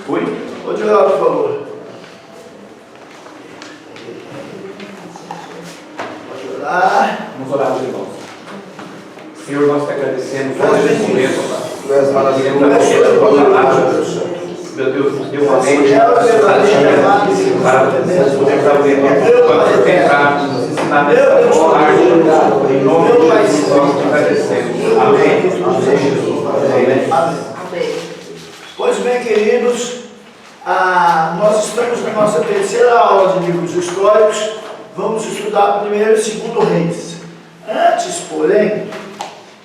Oi? Pode orar, por favor. Pode orar. Vamos orar, meus irmãos. Senhor, nós te agradecemos por esse momento, Pai. Queremos agradecer a tua palavra. Meu Deus, deu uma mente para podermos abrir para tentar nos ensinar nessa tarde. Em nome de Jesus, nós te agradecemos. Amém. Amém. Pois bem, queridos, nós estamos na nossa terceira aula de livros históricos. Vamos estudar primeiro e segundo Reis. Antes, porém,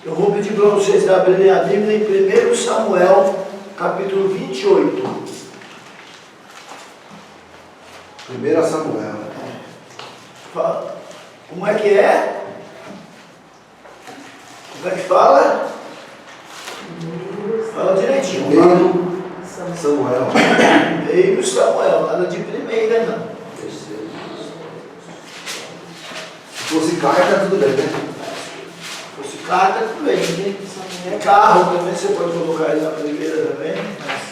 eu vou pedir para vocês abrirem a Bíblia em 1 Samuel, capítulo 28. 1 Samuel. Como é que é? Como é que fala? Fala direitinho. 1 Samuel. 1 Samuel, nada de primeira não. Se fosse carta, tudo bem, né? Se fosse carta, tudo bem. É carro também, você pode colocar aí na primeira também. Mas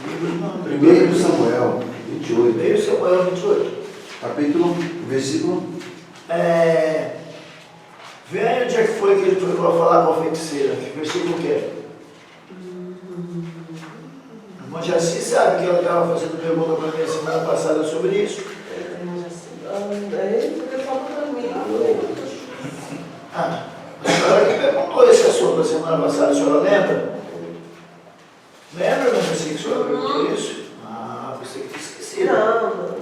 livros não. 1 Samuel 28. 1 Samuel 28. Capítulo, versículo. Vê aí onde é que foi que ele foi para falar com a feiticeira. Que versículo que é? A irmã Jaci sabe que ela estava fazendo pergunta para mim a semana passada sobre isso. A senhora que perguntou esse assunto a semana passada, a senhora lembra? Lembra, irmã Jaci, que a senhora perguntou isso? Você que esqueci. Não.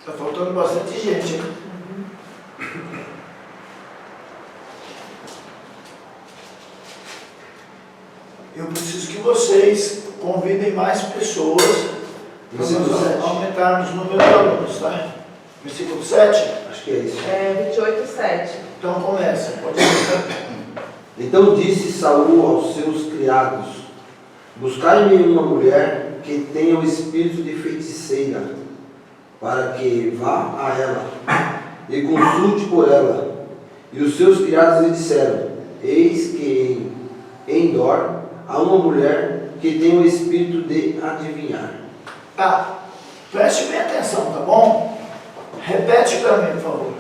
Está faltando bastante gente, hein? Eu preciso que vocês convidem mais pessoas para nós aumentarmos o número de alunos, tá? Versículo 7? Acho que é isso. 28, 7. Então começa, pode ser. Então disse Saul aos seus criados: buscai-me uma mulher que tenha o espírito de feiticeira, para que vá a ela e consulte por ela. E os seus criados lhe disseram: eis que em Endor há uma mulher que tem o espírito de adivinhar. Preste bem atenção, tá bom? Repete para mim, por favor.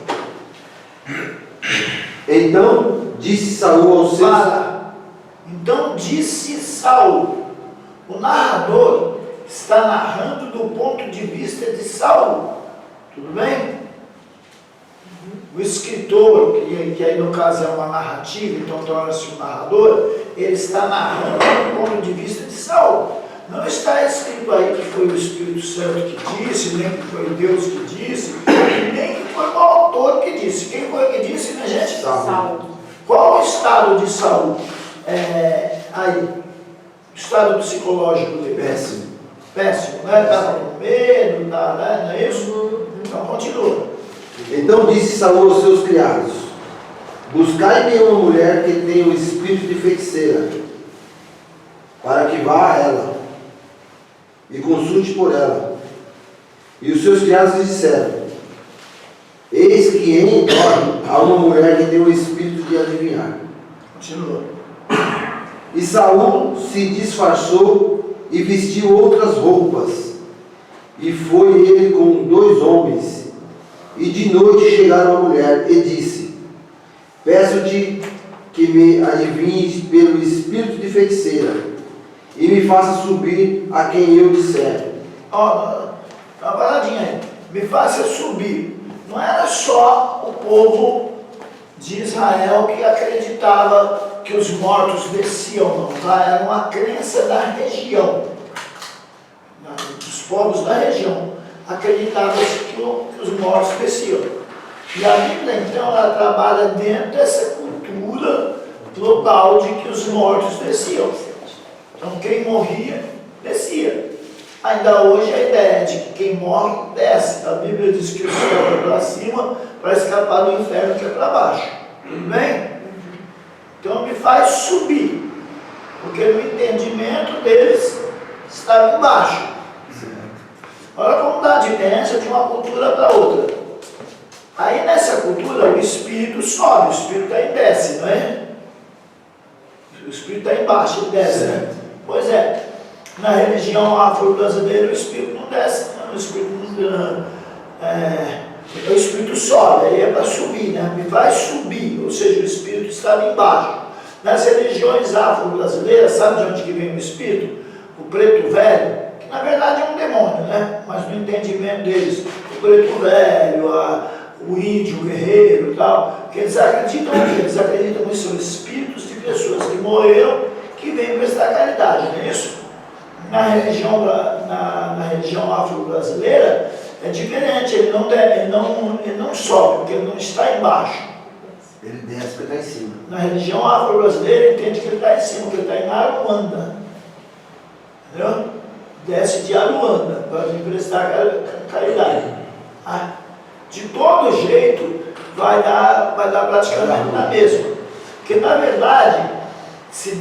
Então disse Saul aos seus... Então disse Saul. O narrador está narrando do ponto de vista de Saul. Tudo bem? O escritor, que aí no caso é uma narrativa, então torna-se um narrador, ele está narrando do ponto de vista de Saul. Não está escrito aí que foi o Espírito Santo que disse, nem que foi Deus que disse, nem que foi o autor que disse. Quem foi que disse, minha gente? Saul. Qual o estado de Saul? Aí, o estado psicológico dele? Péssimo. Péssimo, né? Estava com medo, não é isso? Então continua. Então disse Saul aos seus criados: buscai-me uma mulher que tenha o espírito de feiticeira, para que vá a ela e consulte por ela. E os seus criados lhe disseram: eis que em Endor há uma mulher que tem o espírito de adivinhar. Continua. E Saul se disfarçou e vestiu outras roupas, e foi ele com 2 homens. E de noite chegaram a mulher e disse: peço-te que me adivinhes pelo espírito de feiticeira, e me faça subir a quem eu disser. Uma paradinha aí. Me faça subir. Não era só o povo de Israel que acreditava que os mortos desciam, não, tá? Era uma crença da região. Dos povos da região. Acreditava-se que os mortos desciam. E a Bíblia, então, ela trabalha dentro dessa cultura global de que os mortos desciam. Então, quem morria, descia. Ainda hoje a ideia é de que quem morre, desce. A Bíblia diz que o céu é para cima para escapar do inferno que é para baixo. Tudo bem? Então, me faz subir. Porque no entendimento deles, estava embaixo. Olha como dá a diferença de uma cultura para outra. Aí nessa cultura o espírito sobe, o espírito está em desce, não é? O espírito está embaixo, ele desce, né? Pois é, na religião afro-brasileira o Espírito não desce, o Espírito sobe, aí é para subir, né? Me faz subir, ou seja, o Espírito estava embaixo. Nas religiões afro-brasileiras, sabe de onde que vem o Espírito? O preto velho, que na verdade é um demônio, né? Mas no entendimento deles, o preto velho, o índio, o guerreiro e tal, que eles acreditam que eles acreditam que são espíritos de pessoas que morreram, que vêm prestar caridade, não é isso? Na religião afro-brasileira é diferente, ele não sobe, porque ele não está embaixo. Ele desce porque está em cima. Na religião afro-brasileira entende que ele está em cima, que ele está em Aruanda. Entendeu? Desce de Aruanda para vir prestar caridade. De todo jeito vai dar praticamente na mesma. Porque na verdade, se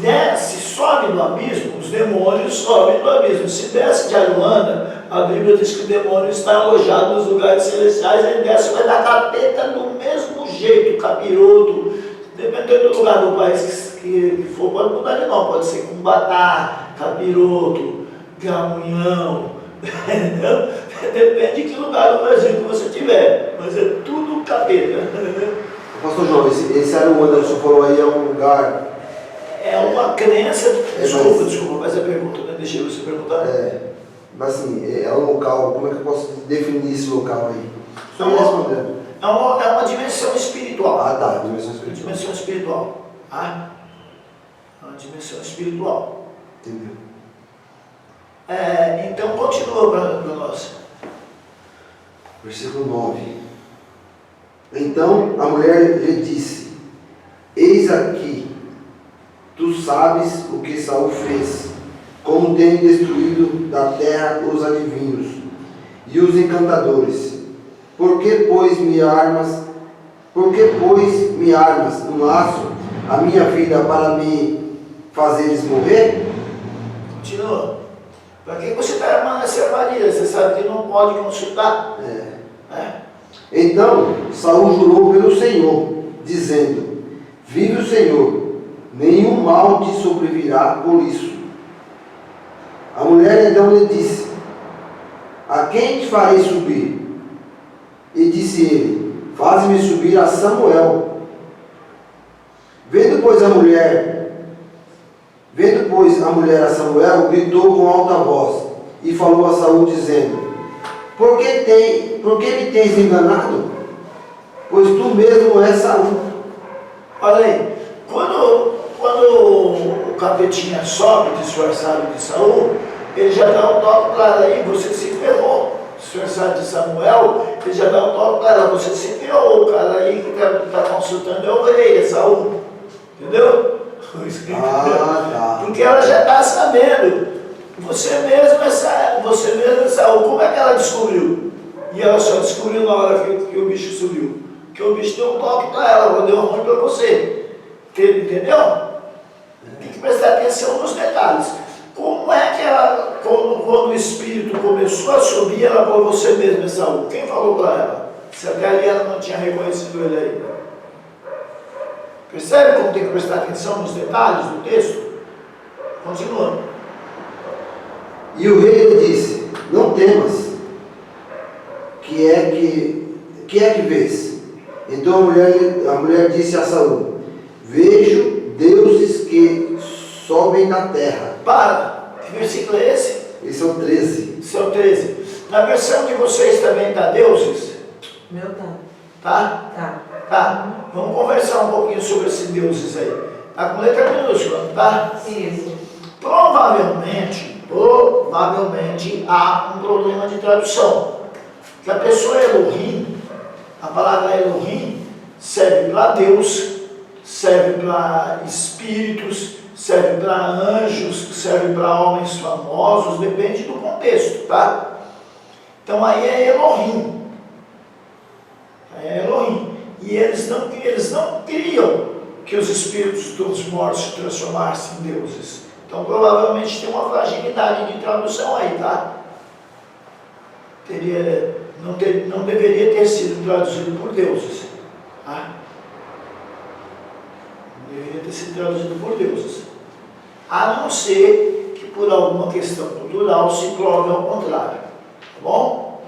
sobe no abismo, os demônios sobem no abismo. Se desce de Aruanda, a Bíblia diz que o demônio está alojado nos lugares celestiais, ele desce, vai dar capeta do mesmo jeito, capiroto, dependendo do lugar do país que for, pode mudar de nome, pode ser Cumbatá, capiroto, Gamunhão, entendeu? Depende de que lugar do Brasil que você tiver, mas é tudo capeta, entendeu? Pastor João, esse Aruanda que o senhor falou aí é um lugar... É uma crença... Desculpa, mas a pergunta, né? Deixei você perguntar. Mas assim, é um local, como é que eu posso definir esse local aí? Só me respondendo. É uma dimensão espiritual. Tá, dimensão espiritual. Dimensão espiritual. É uma dimensão espiritual. Entendeu? Então continua para nós. Versículo 9. Então a mulher lhe disse: eis aqui, tu sabes o que Saul fez, como tem destruído da terra os adivinhos e os encantadores. Por que, pois, me armas um laço a minha vida para me fazeres morrer? Continua. Para que você está armando essa armadilha? Você sabe que não pode consultar? Então Saul jurou pelo Senhor, dizendo: vive o Senhor, nenhum mal te sobrevirá por isso. A mulher então lhe disse: a quem te farei subir? E disse ele: faze-me subir a Samuel. Vendo, pois, a mulher a Samuel, gritou com alta voz e falou a Saul, dizendo: por que me tens enganado? Pois tu mesmo és Saul. Olha aí, quando o capetinha sobe disfarçado de Saul, ele já dá um toque para ela aí, você se ferrou. Disfarçado de Samuel, ele já dá um toque para ela, você se ferrou. O cara aí que está consultando é o rei, é Saul. Entendeu? Tá. Porque ela já está sabendo. Você mesmo é Saul. Como é que ela descobriu? E ela só descobriu na hora que o bicho subiu. Porque o bicho deu um toque para ela, deu ruim para você. Entendeu? Tem que prestar atenção nos detalhes. Como é que ela, quando o espírito começou a subir, ela falou: você mesmo é Saul? Quem falou para ela? Se até ali ela não tinha reconhecido ele ainda. Percebe como tem que prestar atenção nos detalhes do texto? Continuando. E o rei lhe disse: não temas. Que é que vês? Então a mulher disse a Saul: vejo deuses que sobem da terra. Para! Que versículo é esse? Esse é o 13. Esse é o 13. Na versão de vocês também está deuses? Meu Tá? Tá. Vamos conversar um pouquinho sobre esses deuses aí. Tá com letra minúscula, tá? Isso. Provavelmente há um problema de tradução. Que a pessoa Elohim, a palavra Elohim, serve para Deus, serve para espíritos, serve para anjos, serve para homens famosos, depende do contexto, tá? Então aí é Elohim. E eles não queriam que os espíritos dos mortos se transformassem em deuses. Então provavelmente tem uma fragilidade de tradução aí, tá? Não deveria ter sido traduzido por deuses. Tá? Não deveria ter sido traduzido por deuses. A não ser por alguma questão cultural se prove ao contrário. Tá bom?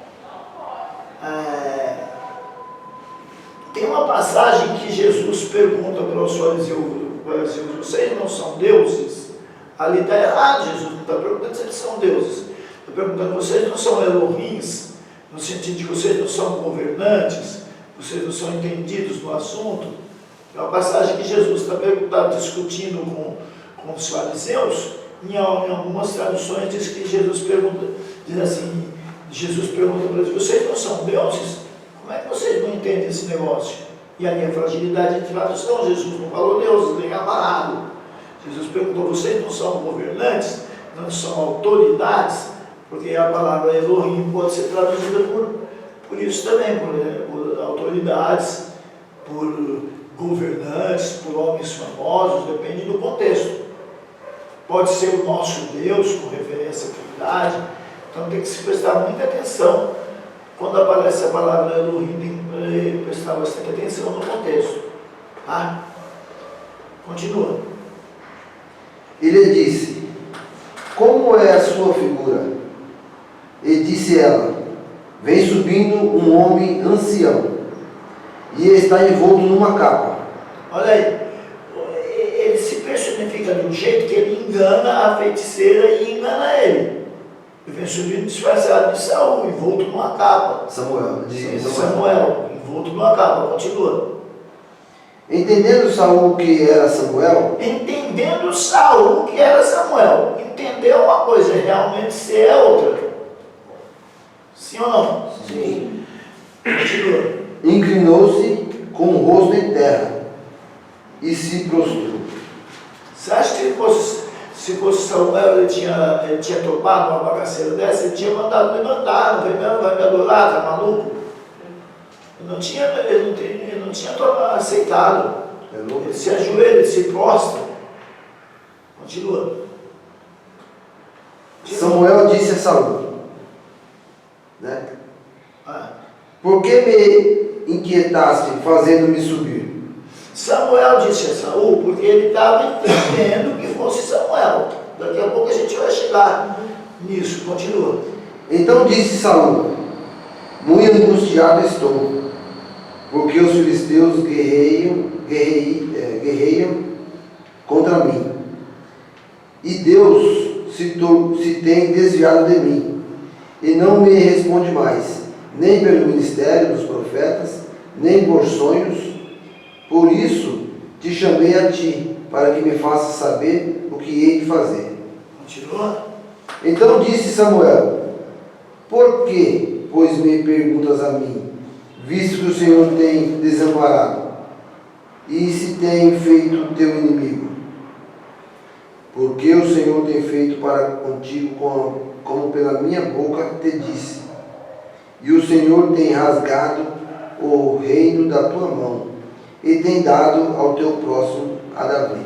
Tem uma passagem que Jesus pergunta para os fariseus, vocês não são deuses? Ali está errado, Jesus não está perguntando se eles são deuses. Está perguntando, vocês não são Elohims, no sentido de que vocês não são governantes, vocês não são entendidos no assunto. É uma passagem que Jesus está discutindo com os fariseus. Em algumas traduções diz que Jesus pergunta para eles, vocês não são deuses? Como é que vocês não entendem esse negócio? E ali a fragilidade de tradução, Jesus não falou deuses, nem amarrado. Jesus perguntou, vocês não são governantes, não são autoridades, porque a palavra Elohim pode ser traduzida por isso também, por autoridades, por governantes, por homens famosos, depende do contexto. Pode ser o nosso Deus, com referência à Trindade. Então tem que se prestar muita atenção. Quando aparece a palavra Elohim, tem que prestar bastante atenção no contexto. Tá? Continua. Ele disse, como é a sua figura? E disse ela, vem subindo um homem ancião, e está envolto numa capa. Olha aí, ele se personifica de um jeito que ele engana a feiticeira e engana ele. Ele vem subindo disfarçado de Saul, envolto numa capa. Samuel. Envolto numa capa. Continua. Entendendo Saul que era Samuel. Entendendo Saul que era Samuel. Entender uma coisa, realmente ser é outra. Sim ou não? Sim. Continua. Inclinou-se com o rosto em terra e se prostrou. Você acha que se fosse Samuel, ele tinha topado uma bagaceira dessa, ele tinha mandado levantar, não vai me adorar, tá maluco? Ele não tinha aceitado. Ele se ajoelha, ele se prostra. Continua. Samuel disse a Saul, né? Por que me inquietaste fazendo-me subir? Samuel disse a Saul porque ele estava entendendo que fosse Samuel. Daqui a pouco a gente vai chegar nisso. Continua. Então disse Saul, muito angustiado estou, porque os filisteus guerreiam contra mim. E Deus se tem desviado de mim, e não me responde mais, nem pelo ministério dos profetas, nem por sonhos. Por isso te chamei a ti, para que me faças saber o que hei de fazer. Continua. Então disse Samuel, por que, pois, me perguntas a mim, visto que o Senhor tem desamparado, e se tem feito teu inimigo? Porque o Senhor tem feito para contigo como pela minha boca te disse, e o Senhor tem rasgado o reino da tua mão, e tem dado ao teu próximo a Davi.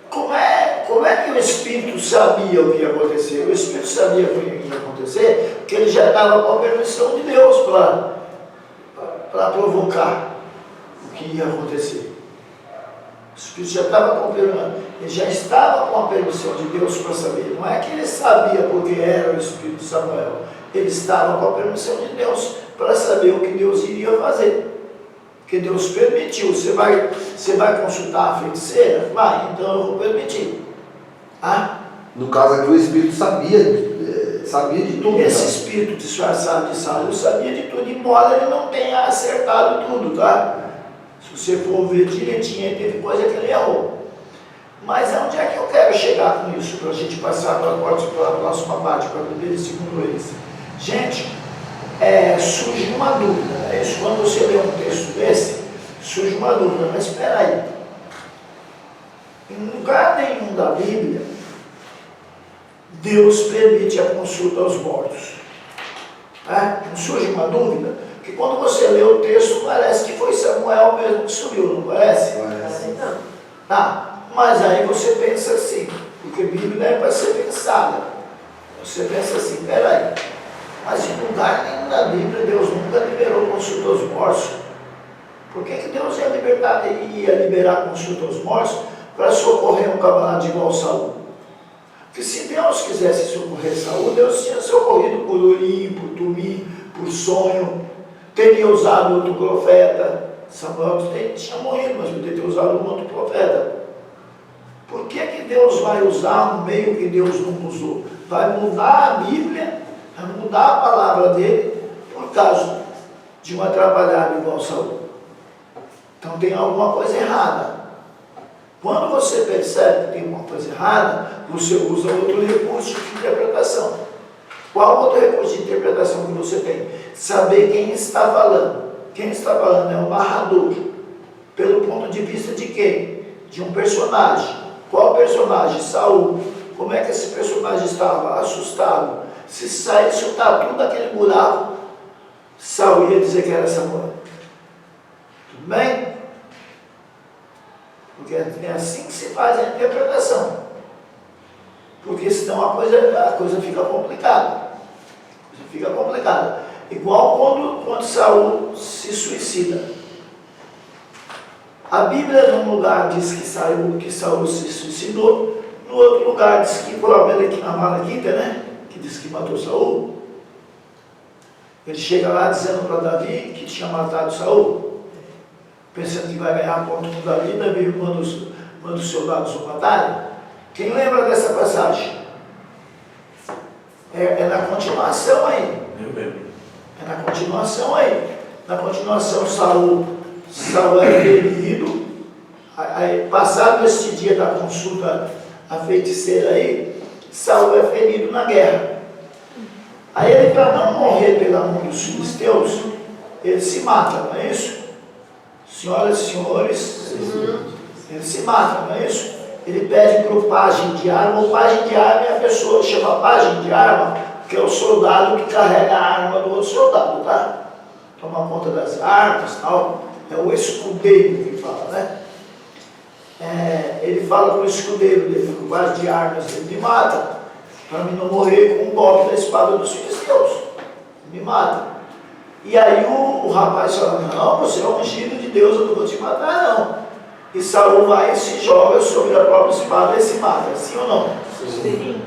Como é que o Espírito sabia o que ia acontecer? O Espírito sabia o que ia acontecer, porque ele já estava com a permissão de Deus para provocar o que ia acontecer. O Espírito já estava com ele já estava com a permissão de Deus para saber. Não é que ele sabia porque era o Espírito de Samuel. Ele estava com a permissão de Deus para saber o que Deus iria fazer. Porque Deus permitiu. Você vai consultar a feiticeira? Vai, então eu vou permitir. No caso aqui o Espírito sabia de tudo. Esse Espírito disfarçado de Saul sabia de tudo, embora ele não tenha acertado tudo, tá? Se você for ver direitinho, teve coisa que ele errou. Mas onde é que eu quero chegar com isso? Para a gente passar para a próxima parte, para poder segundo eles. Gente, surge uma dúvida, né? Isso, quando você lê um texto desse, surge uma dúvida, mas espera aí. Em lugar nenhum da Bíblia, Deus permite a consulta aos mortos. Não surge uma dúvida? Porque quando você lê o texto, parece que foi Samuel mesmo que subiu, não parece? Parece. Mas aí você pensa assim, porque a Bíblia é para ser pensada. Você pensa assim, peraí, mas em lugar nenhum da Bíblia, Deus nunca liberou consulta aos mortos. Por que Deus ia liberar consulta aos mortos para socorrer um camarada igual Saul? Porque se Deus quisesse socorrer Saul, Deus tinha socorrido por Urim, por Tumim, por sonho, teria usado outro profeta. Samuel tinha morrido, mas poderia ter usado um outro profeta. Por que Deus vai usar um meio que Deus não usou? Vai mudar a Bíblia, vai mudar a palavra dele, por causa de um atrapalhado igual Saul. Então tem alguma coisa errada. Quando você percebe que tem alguma coisa errada, você usa outro recurso de interpretação. Qual outro recurso de interpretação que você tem? Saber quem está falando. Quem está falando é o narrador. Pelo ponto de vista de quem? De um personagem. Qual personagem? Saul. Como é que esse personagem estava? Assustado. Se saísse o tatu daquele buraco, Saul ia dizer que era Samuel. Tudo bem? Porque é assim que se faz a interpretação. Porque senão a coisa fica complicada. Fica complicada. Igual quando Saul se suicida. A Bíblia, num lugar, diz que Saul se suicidou, no outro lugar diz que foi a Malaquita, né? Que diz que matou Saul. Ele chega lá dizendo para Davi que tinha matado Saul, pensando que vai ganhar ponto com Davi, Davi manda os soldados o matarem. Quem lembra dessa passagem? É na continuação aí. Eu lembro. É na continuação aí. Na continuação, Saul é ferido. Aí, passado este dia da consulta à feiticeira aí, Saul é ferido na guerra. Aí ele, para não morrer pela mão dos filisteus, ele se mata, não é isso? Senhoras e senhores, ele se mata, não é isso? Ele pede para o pajem de arma. O pajem de arma é a pessoa que chama pajem de arma, que é o soldado que carrega a arma do outro soldado, tá? Toma conta das armas e tal. É o escudeiro que fala, né? Ele fala para o escudeiro dele, com o guarda de armas, ele me mata, para mim não morrer com um golpe da espada dos filisteus. Me mata. E aí o rapaz fala, não, você é um ungido de Deus, eu não vou te matar, não. E Saul vai e se joga sobre a própria espada e se mata, sim ou não? Sim.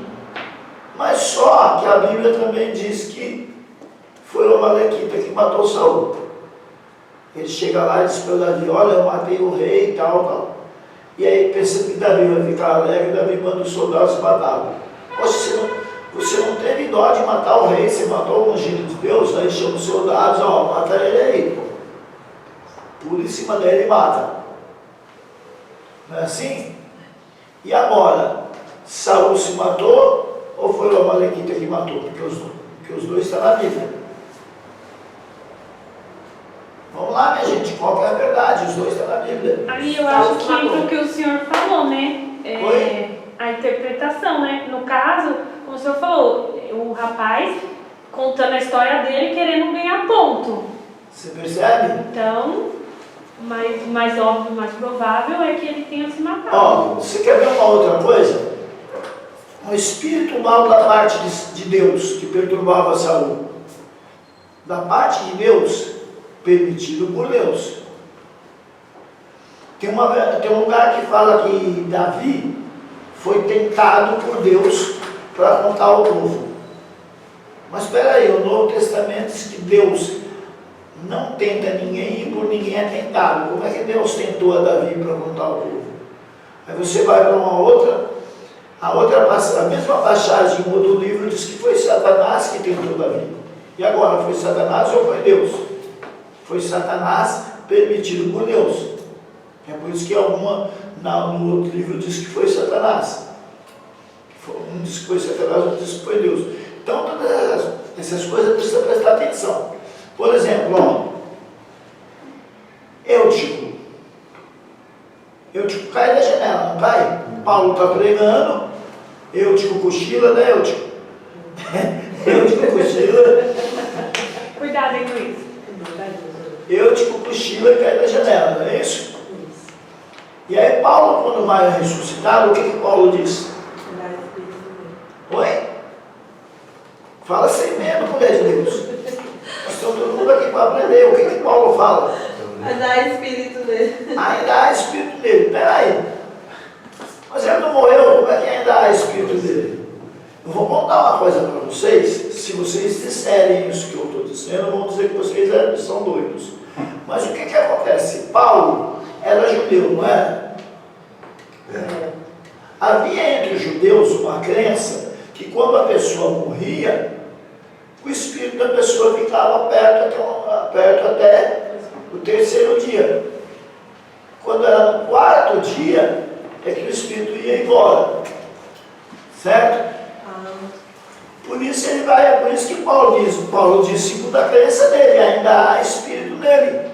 Mas só que a Bíblia também diz que foi o Amalequita que matou Saul. Ele chega lá e diz para Davi, olha, eu matei o rei e tal. E aí, pensando que Davi vai ficar alegre, Davi manda os soldados matá-lo. Você não teve dó de matar o rei, você matou o ungido de Deus, aí chama os soldados, mata ele aí. Pula em cima dele e mata. Não é assim? E agora, Saul se matou ou foi o Amalequita que matou? Porque os dois estão na Bíblia. Vamos lá, minha gente, qual que é a verdade? Os dois estão na Bíblia. Aí eu acho que entra o que o senhor falou, né? Oi? A interpretação, né? No caso, como o senhor falou, o rapaz contando a história dele querendo ganhar ponto. Você percebe? Então, mais óbvio, mais provável é que ele tenha se matado. Você quer ver uma outra coisa? Um espírito mal da parte de Deus que perturbava Saul. Da parte de Deus, permitido por Deus. Tem um lugar que fala que Davi foi tentado por Deus para contar ao povo. Mas espera aí, o Novo Testamento diz que Deus não tenta ninguém e por ninguém é tentado. Como é que Deus tentou a Davi para contar ao povo? Aí você vai para a mesma passagem em outro livro diz que foi Satanás que tentou Davi. E agora, foi Satanás ou foi Deus? Foi Satanás permitido por Deus. É por isso que no outro livro diz que foi Satanás. Um diz que foi Satanás, outro diz que foi Deus. Então, todas essas coisas precisa prestar atenção. Por exemplo, Eutico cai da janela, não cai? Paulo está pregando, Eutico cochila, né, Eutico? Eutico cochila. Cuidado aí com isso. Eutico cochila e cai da janela, não é isso? E aí Paulo, quando vai ressuscitar, o que Paulo diz? Oi? Fala sem medo, mulher de Deus. Nós estamos todo mundo aqui para aprender. O que Paulo fala? Ainda há espírito nele. Ainda há espírito nele. Peraí. Mas ele não morreu, como é que ainda há espírito dele? Eu vou contar uma coisa para vocês, se vocês disserem isso que eu estou dizendo, vão dizer que vocês são doidos. Mas o que acontece? Paulo era judeu, não era? Havia entre os judeus uma crença que quando a pessoa morria, o espírito da pessoa ficava perto até o terceiro dia. Quando era no quarto dia, é que o espírito ia embora. Certo? Por isso ele vai, é por isso que Paulo diz, segundo a crença dele, ainda há espírito nele.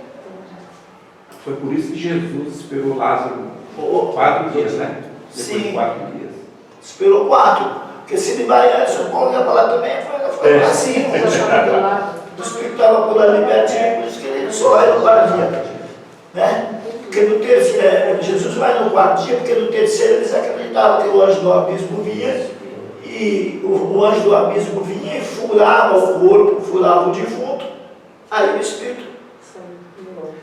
Foi por isso que Jesus esperou Lázaro 4 dias, né? Depois de 4 dias. Esperou 4. Porque se ele vai antes, o Paulo ia falar também, foi assim. O espírito estava por ali pertinho, por isso que ele só era no quarto dia. Né? Porque no terceiro, Jesus vai no quarto dia, porque no terceiro eles acreditavam que o anjo do abismo vinha, e o anjo do abismo vinha e furava o corpo, furava o defunto, aí o espírito.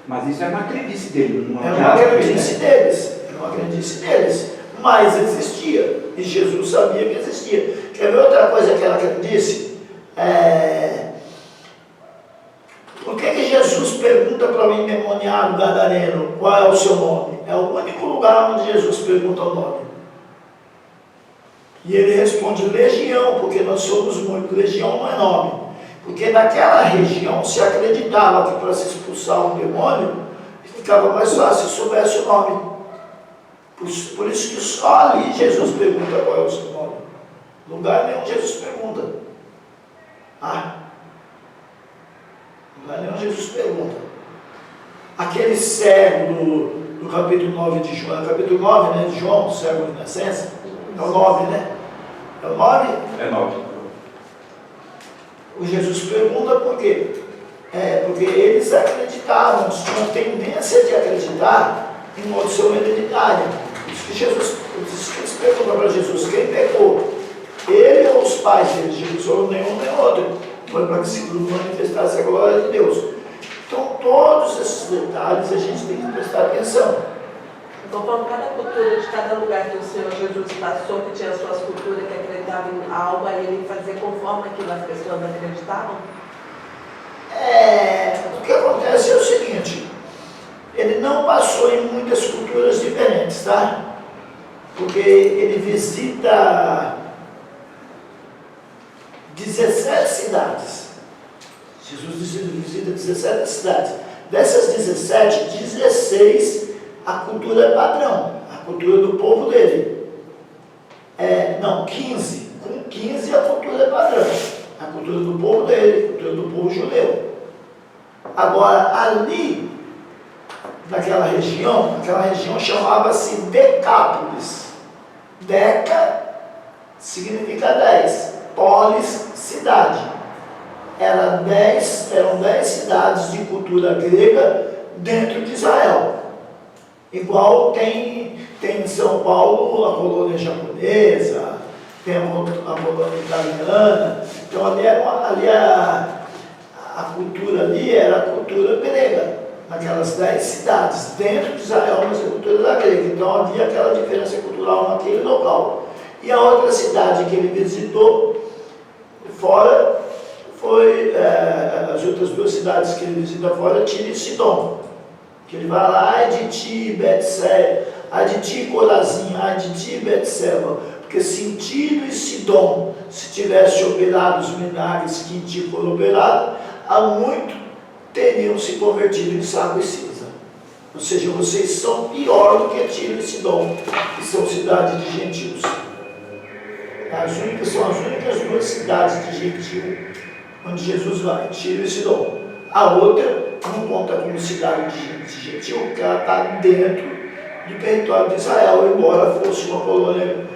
Mas isso é uma crendice dele, não é uma crendice deles. É uma crendice deles. Mas existia, e Jesus sabia que existia. Quer ver outra coisa que ela disse? Por que Jesus pergunta para o endemoniado gadareno qual é o seu nome? É o único lugar onde Jesus pergunta o nome. E ele responde legião, porque nós somos muitos. Legião não é nome. Porque naquela região se acreditava que para se expulsar um demônio, ficava mais fácil se soubesse o nome. Por isso que só ali Jesus pergunta qual é o seu nome. Lugar nenhum Jesus pergunta. Lugar nenhum Jesus pergunta. Aquele cego do capítulo 9 de João, capítulo 9, né, de João, cego de nascença, é o 9, né? É o 9? É 9. O Jesus pergunta por quê? Porque eles acreditavam, tinham tendência de acreditar em maldição hereditária. Por isso que eles perguntam para Jesus, quem pecou? Ele ou os pais dele? Jesus falou, nenhum nem outro. Foi para que se manifestasse a glória de Deus. Então, todos esses detalhes a gente tem que prestar atenção. Então, falando cada cultura de cada lugar que o Senhor Jesus passou, que tinha suas culturas, que acreditavam em algo, aí ele fazia conforme aquilo as pessoas acreditavam? O que acontece é o seguinte, ele não passou em muitas culturas diferentes, tá? Porque ele visita 17 cidades. Jesus visita 17 cidades. Dessas 17, 16 a cultura é padrão, a cultura do povo dele. 15. Com 15 a cultura é padrão. A cultura do povo dele, a cultura do povo judeu. Agora, ali, naquela região chamava-se Decápolis. Deca significa 10. Polis, cidade. Eram 10 cidades de cultura grega dentro de Israel. Igual tem em São Paulo a colônia japonesa, tem a colônia italiana. Então ali a cultura ali era a cultura grega, naquelas 10 cidades, dentro de Israel, mas a cultura da grega. Então havia aquela diferença cultural naquele local. E a outra cidade que ele visitou, fora, foi as outras 2 cidades que ele visita fora, Tiro e Sidom. Que ele vai lá, ai de ti, Betseba, ai de ti, Corazim, ai de ti, Betseba, porque se em Tiro e Sidom se tivesse operado os milagres que em ti foram operados, há muito teriam se convertido em saco e cinza. Ou seja, vocês são pior do que Tiro e Sidom, que são cidades de gentios. São as únicas 2 cidades de gentio onde Jesus vai, Tiro e Sidom. A outra não conta como cidade de gentil, porque ela está dentro do território de Israel, embora fosse uma colônia,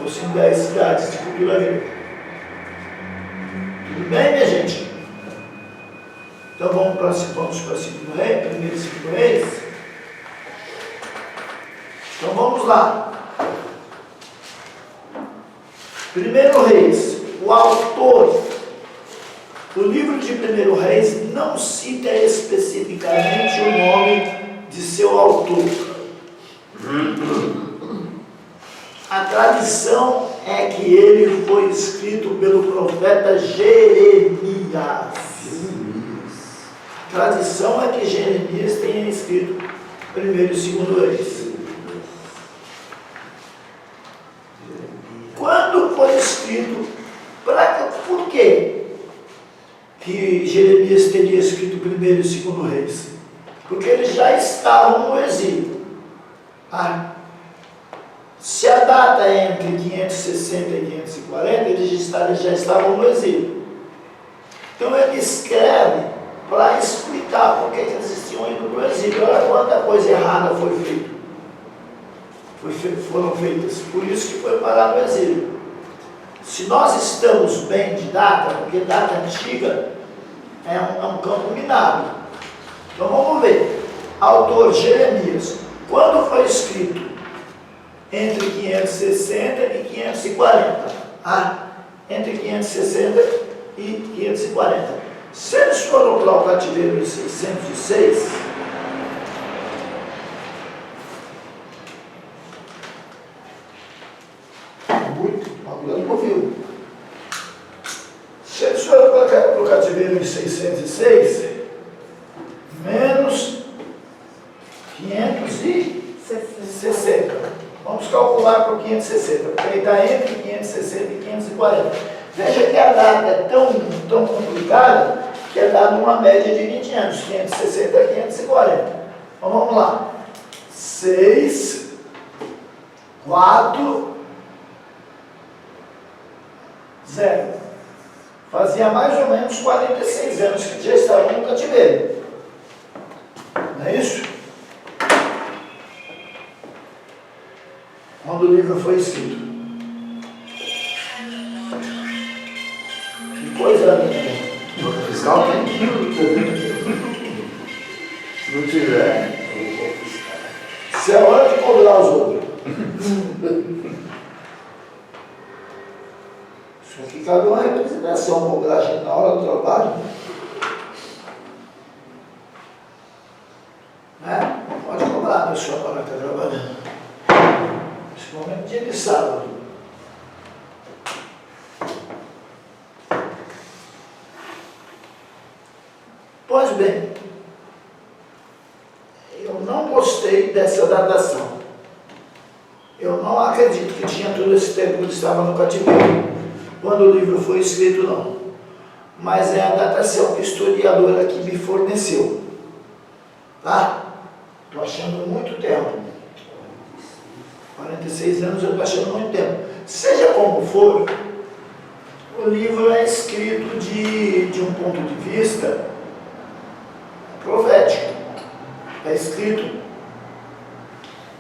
fossem 10 cidades de cultura grega. Tudo bem, minha gente? Então vamos para 2 Reis, 1 Reis. Então vamos lá. 1 Reis, o autor. O livro de 1 Reis não cita especificamente o nome de seu autor. A tradição é que ele foi escrito pelo profeta Jeremias. A tradição é que Jeremias tenha escrito 1º e 2º Reis. Quando foi escrito, por quê que Jeremias teria escrito 1º e 2º Reis? Porque eles já estavam no exílio. Se a data é entre 560 e 540, eles já estavam no exílio. Então ele escreve para explicar por que eles estavam indo para o exílio. Olha quanta coisa errada foi feita. Foram feitas. Por isso que foi parar no exílio. Se nós estamos bem de data, porque data antiga é um campo minado. Então vamos ver. Autor Jeremias. Quando foi escrito? Entre 560 e 540. Entre 560 e 540. Se eles foram para o cativeiro em 606, Babilônia ouviu. Se eles foram para o cativeiro em 606, menos 560. Vamos calcular para o 560, porque ele está entre 560 e 540. Veja que a data é tão complicada que é dada uma média de 20 anos, 560 a 540. Então vamos lá. 6, 4, 0. Fazia mais ou menos 46 anos que já estavam no cativeiro. Não é isso? Quando o livro foi escrito. Que coisa linda. Nota fiscal tem? Se não tiver, Se é hora de cobrar os outros. Isso aqui cabe uma representação, cobragem na hora do trabalho. Né? Pode cobrar a pessoa para estar trabalhando. Principalmente dia de sábado. Pois bem, eu não gostei dessa datação. Eu não acredito que tinha todo esse tempo que ele estava no cativeiro, quando o livro foi escrito, não. Mas é a datação que o historiador aqui me forneceu. Tá? Estou achando muito tempo. 46 anos eu estou achando muito tempo. Seja como for, o livro é escrito de um ponto de vista profético. É escrito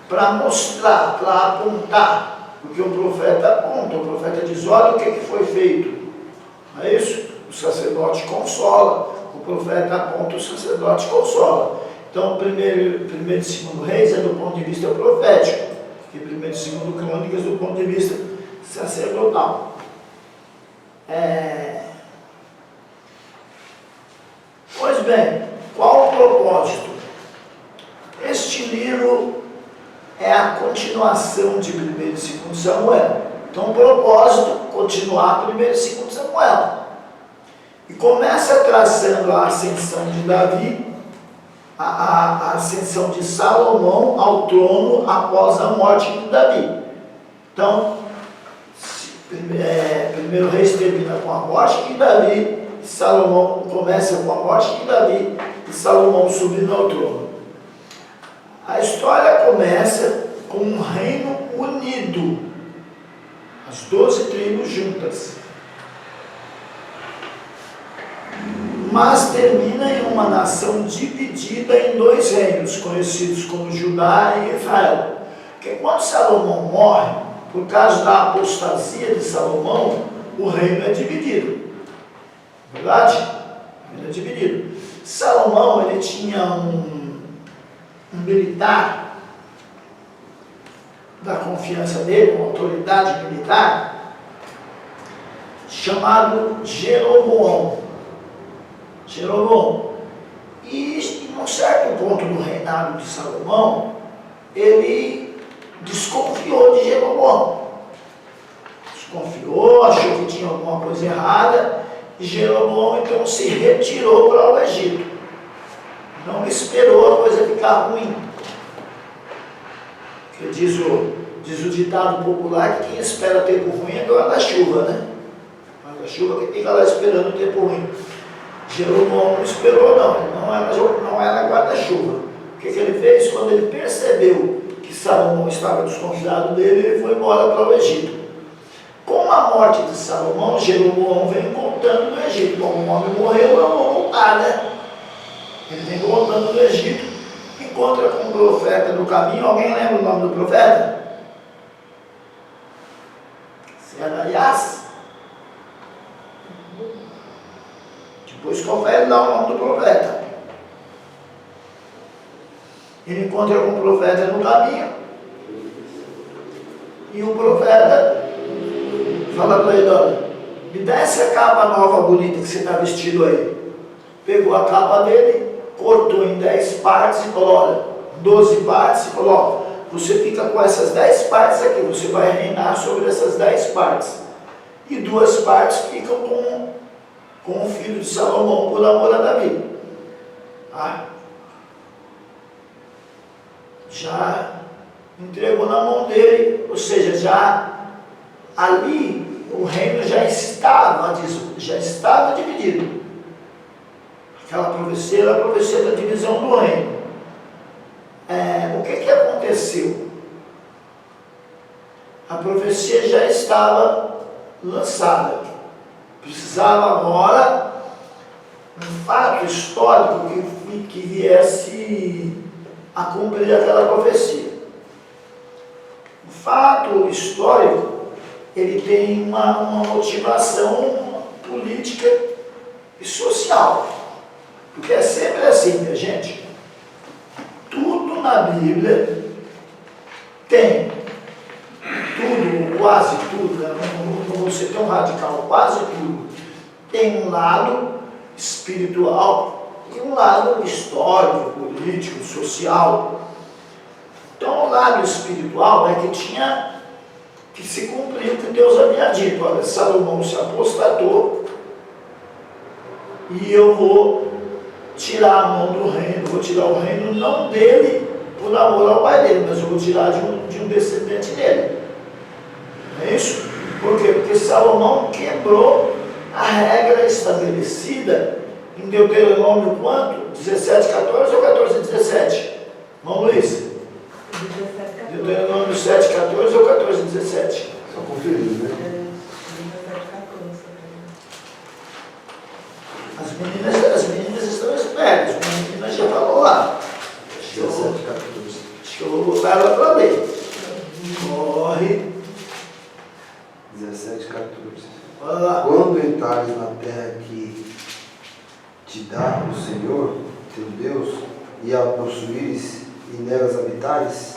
para mostrar, para apontar o que o profeta aponta. O profeta diz, olha o que foi feito. Não é isso? O sacerdote consola. O profeta aponta, o sacerdote consola. Então, primeiro e 2º Reis é do ponto de vista profético. E 1º e 2º Crônicas do ponto de vista sacerdotal. Pois bem, qual o propósito? Este livro é a continuação de 1º e 2º Samuel. Então, o propósito é continuar 1º e 2º Samuel. E começa traçando a ascensão de Davi, a ascensão de Salomão ao trono após a morte de Davi. Então, 1º Reis termina com a morte de Davi, e Salomão começa com a morte de Davi, e Salomão subindo ao trono. A história começa com um reino unido, as 12 tribos juntas. Mas termina em uma nação dividida em 2 reinos, conhecidos como Judá e Israel. Porque quando Salomão morre, por causa da apostasia de Salomão, o reino é dividido. Verdade? O reino é dividido. Salomão, ele tinha um militar da confiança dele, uma autoridade militar, chamado Jeroboão. E num certo ponto do reinado de Salomão, ele desconfiou de Jeroboão. desconfiou, achou que tinha alguma coisa errada, e Jeroboão então se retirou para o Egito. Não esperou a coisa ficar ruim. Porque diz o ditado popular que quem espera tempo ruim é guarda-chuva, né? Guarda-chuva que fica lá esperando o tempo ruim. Jeroboão não esperou não era guarda-chuva. O que ele fez? Quando ele percebeu que Salomão estava desconfiado dele, ele foi embora para o Egito. Com a morte de Salomão, Jeroboão vem contando no Egito. Bom, o homem morreu, eu vou voltar, né? Ele vem voltando no Egito, encontra com um profeta no caminho. Alguém lembra o nome do profeta? Seraias. Depois confere lá o nome do profeta. Ele encontra com o profeta no caminho. E o profeta fala para ele: olha, me dá essa capa nova bonita que você está vestido aí. Pegou a capa dele, cortou em 10 partes e falou: olha, 12 partes, e falou: ó, você fica com essas 10 partes aqui, você vai reinar sobre essas 10 partes. E 2 partes ficam com o filho de Salomão, por amor a Davi. Já entregou na mão dele, ou seja, já ali o reino já estava dividido. Aquela profecia era a profecia da divisão do reino. O que aconteceu? A profecia já estava lançada. Precisava agora um fato histórico que viesse a cumprir aquela profecia. O fato histórico, ele tem uma motivação política e social. Porque é sempre assim, minha gente. Tudo na Bíblia tem, tudo, quase tudo, né? Não vou ser tão radical, quase tudo, tem um lado espiritual e um lado histórico, político, social. Então o lado espiritual é que tinha que se cumprir o que Deus havia dito. Olha, Salomão se apostatou e eu vou tirar a mão do reino, vou tirar o reino não dele por amor ao pai dele, mas eu vou tirar de um descendente dele. Não é isso? Por quê? Porque Salomão quebrou a regra estabelecida em Deuteronômio quanto? 17:14 ou 14:17? Irmão Luiz? Deuteronômio 7:14 ou 14:17? Só conferindo, né? As meninas estão espertas, as meninas já falou lá. 17:14. Acho que eu vou botar ela para ler. Corre. 17:14. Olha lá. Quando entrares na terra que te dá o Senhor, teu Deus, e a possuires e nelas habitares,